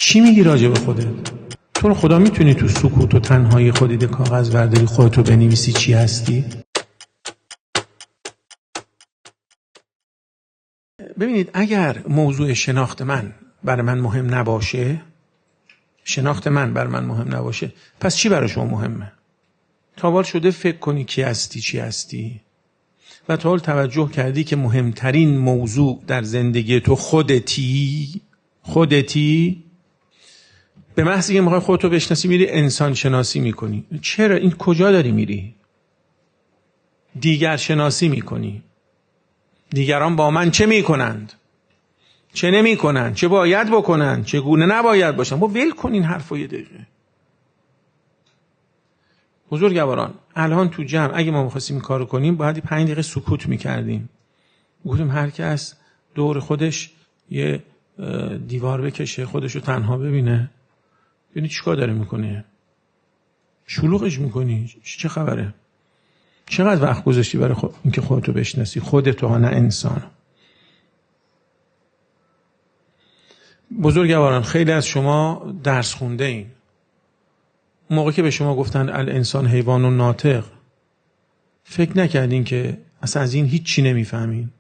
چی میگی راجع به خودت؟ تو رو خدا میتونی تو سکوت و تنهایی خودت کاغذ برداری خودتو بنویسی چی هستی؟ ببینید اگر موضوع شناخت من برای من مهم نباشه، پس چی برای شما مهمه؟ تا حال شده فکر کنی کی هستی چی هستی؟ و تا حال توجه کردی که مهمترین موضوع در زندگی تو خودتی؟ به محض اینکه میخوای خودتو بشناسی میری انسان شناسی میکنی. چرا؟ این کجا داری میری؟ دیگر شناسی میکنی. دیگران با من چه میکنند؟ چه نمیکنند؟ چه باید بکنند؟ چگونه نباید باشن؟ با ول کن این حرفو یه دقیقه. بزرگواران الان تو جمع اگه ما می‌خواستیم این کارو کنیم باید 5 دقیقه سکوت میکردیم. گفتیم هر کس دور خودش یه دیوار بکشه، خودشو تنها ببینه. ببینی چیکار داره میکنه؟ شلوغش میکنی؟ چه خبره؟ چقدر وقت گذاشتی برای اینکه خودتو بشناسی؟ خودتو ها، نه انسان. بزرگواران خیلی از شما درس خونده این. موقعی که به شما گفتن الانسان حیوان ناطق، فکر نکردین که اصلا از این هیچ چی نمیفهمین؟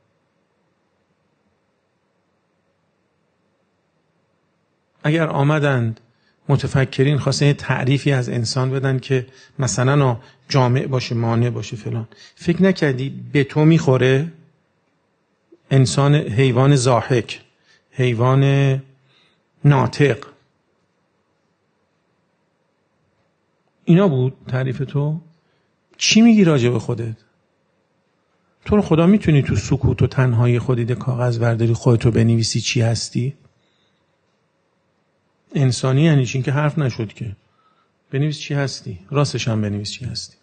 اگر آمدند متفکرین خواستن یه تعریفی از انسان بدن که مثلا جامع باشه، مانع باشه فلان، فکر نکردی به تو میخوره؟ انسان حیوان ضاحک، حیوان ناطق، اینا بود تعریف تو؟ چی میگی راجع به خودت؟ تو رو خدا میتونی تو سکوت و تنهایی خودت کاغذ برداری خودتو بنویسی چی هستی؟ انسانی یعنی چی؟ که حرف نشد که. بنویس چی هستی، راستش هم بنویس چی هستی.